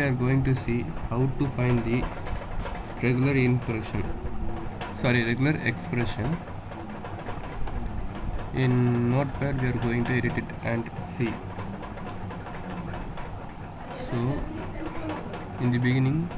are going to see how to find the regular expression. In Notepad we are going to edit it and see. So in the beginning,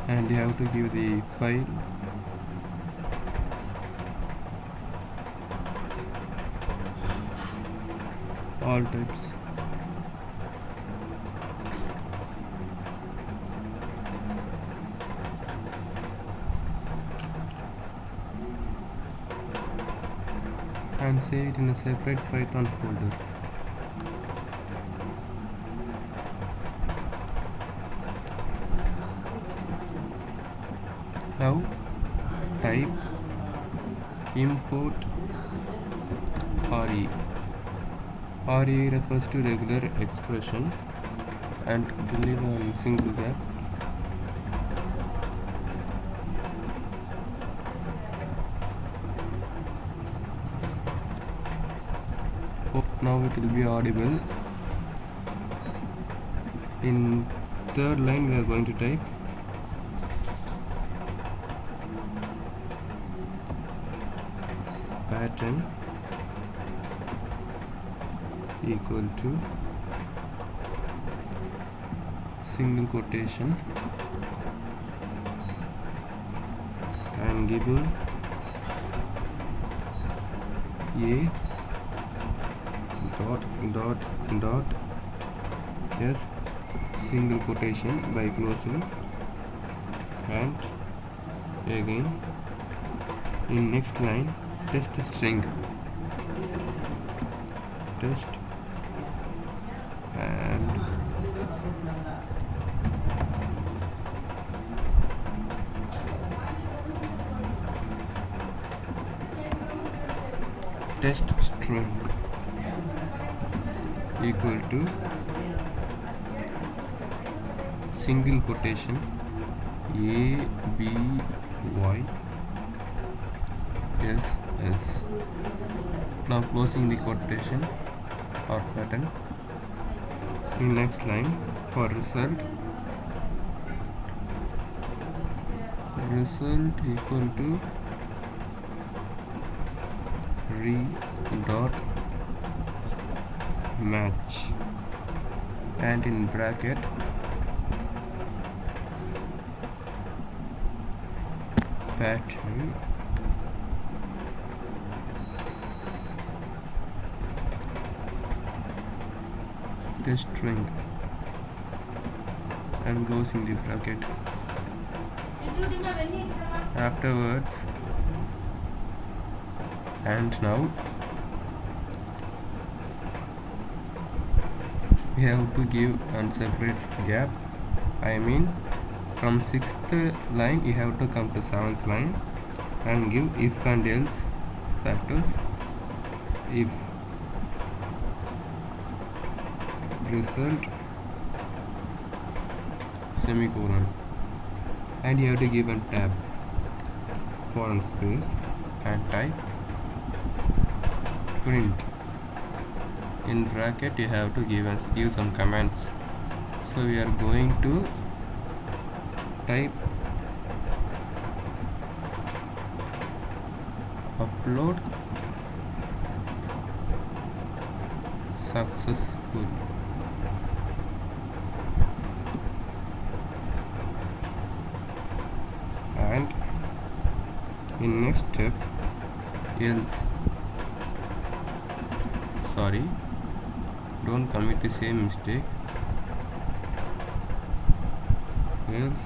and you have to give the file all types. And save it in a separate Python folder. Now type import RE. RE refers to regular expression and leave a single gap. Oh, now it will be audible. In third line we are going to type pattern equal to single quotation and giving a dot yes single quotation by closing, and again in next line test string test and test string equal to single quotation A B Y S S. Now closing the quotation or pattern. In next line for result equal to dot match, and in bracket pattern the string and closing the bracket. Afterwards, and now we have to give a separate gap. I mean from 6th line you have to come to 7th line and give if and else factors. If result semicolon, and you have to give a tab foreign space and type print. In bracket you have to give some commands. So we are going to type upload successful, and in next step else, sorry, don't commit the same mistake, else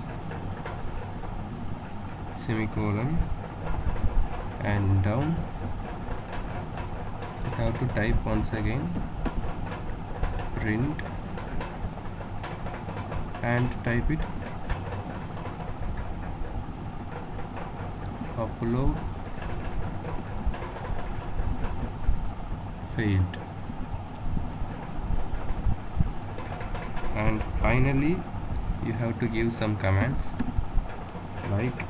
semicolon and down. You have to type once again print and type it upload failed. And finally you have to give some commands like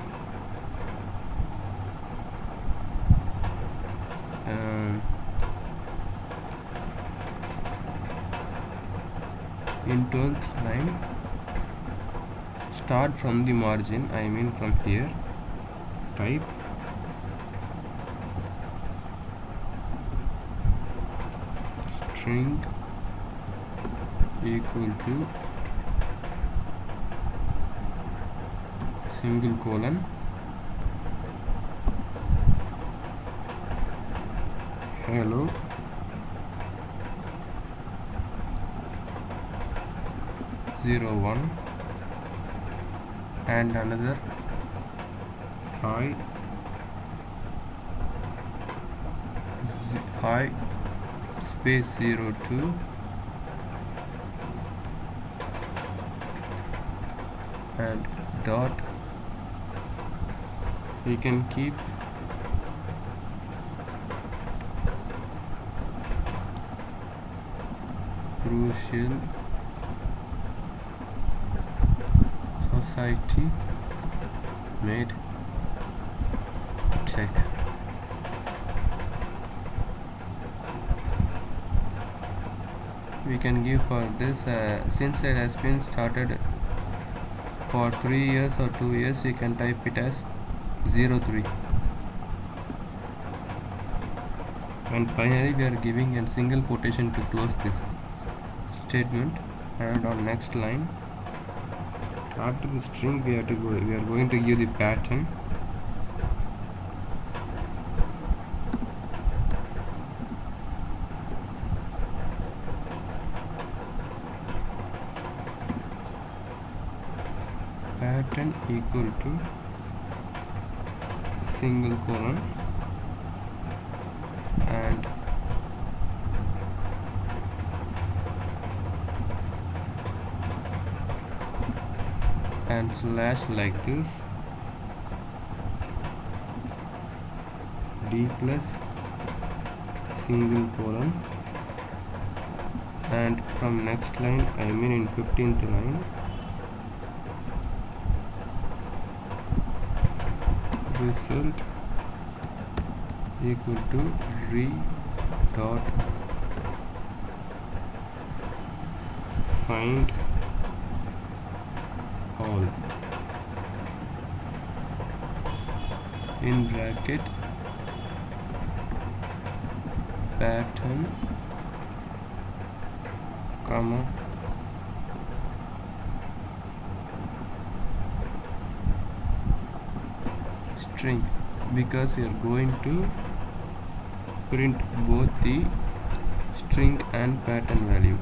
in 12th line, start from the margin, I mean from here, type string equal to single colon hello 01 and another hi space 02 and dot. We can keep crucial society made tech. We can give for this since it has been started for 3 years or 2 years, you can type it as 03. And finally we are giving a single quotation to close this statement. And on next line, after the string we are going to give the pattern. Pattern equal to single colon and slash like this, d plus single colon, and from next line, I mean in 15th line, result equal to re dot find all in bracket pattern comma string, because we are going to print both the string and pattern value.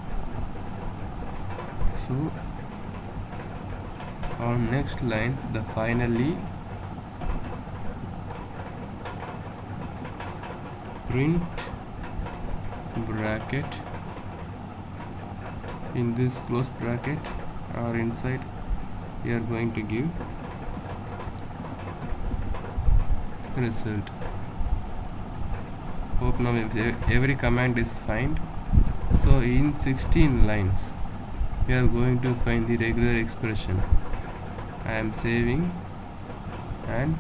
So on next line, the finally print bracket, in this close bracket or inside we are going to give result. Hope now every command is fine. So in 16 lines we are going to find the regular expression. I am saving and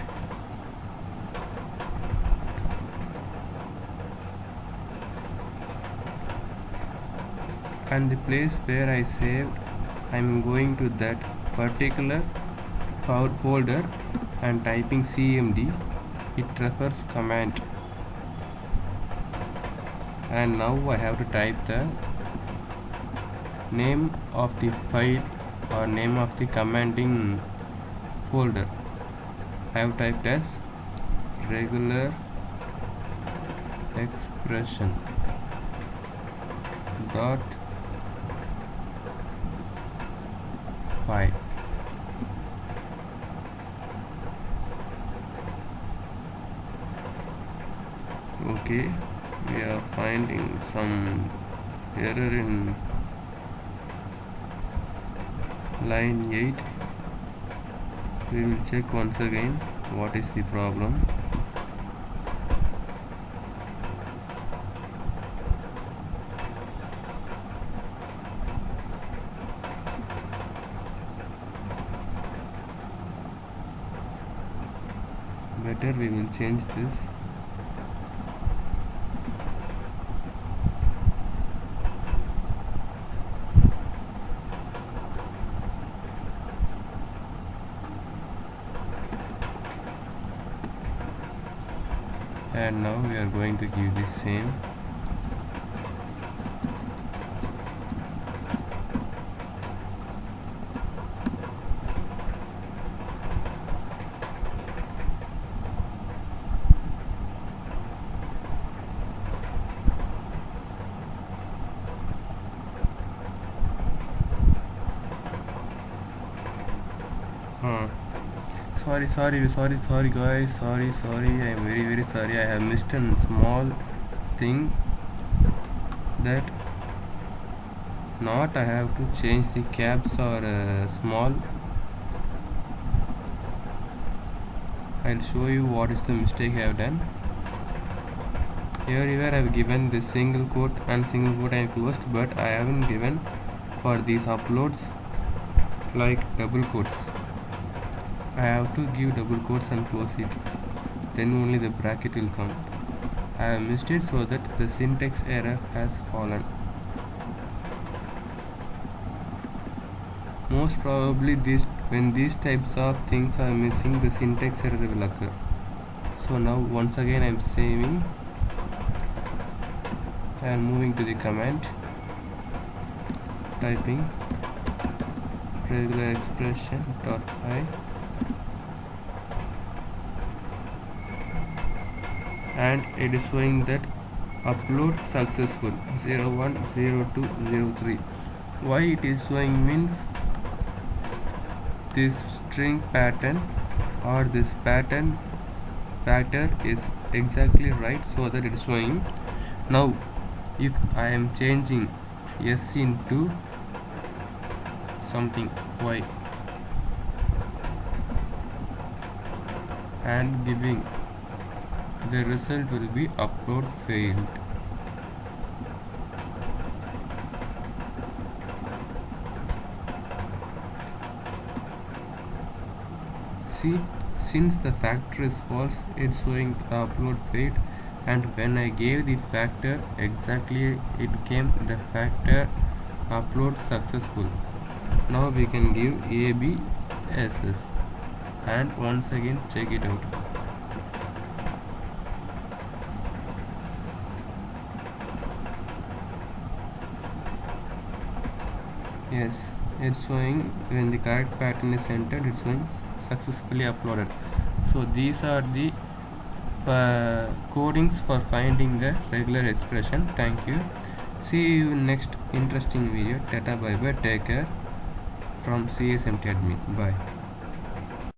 the place where I saved, I am going to that particular folder and typing cmd. It refers command, and now I have to type the name of the file or name of the commanding folder. I have typed as regular expression dot py. Okay, we are finding some error in line 8. We will check once again what is the problem. Better we will change this. And now we are going to give the same. Sorry guys, sorry, I am very sorry. I have missed a small thing, that not I have to change the caps or small. I'll show you what is the mistake I have done. Everywhere I have given the single quote and single quote and closed, but I haven't given for these uploads like double quotes. I have to give double quotes and close it, then only the bracket will come. I have missed it, so that the syntax error has fallen. Most probably when these types of things are missing, the syntax error will occur. So now once again I am saving and moving to the command, typing regular expression .py, and it is showing that upload successful 010203. Why it is showing means this string pattern or this pattern factor is exactly right, so that it is showing. Now if I am changing s into something y and giving, the result will be upload failed. See, since the factor is false, it's showing the upload failed, and when I gave the factor exactly, it came the factor upload successful. Now we can give ABSS and once again check it out. Yes, it's showing when the correct pattern is entered, it's showing successfully uploaded. So these are the codings for finding the regular expression. Thank you. See you in next interesting video. Tata, bye bye, take care from CSMT admin. Bye.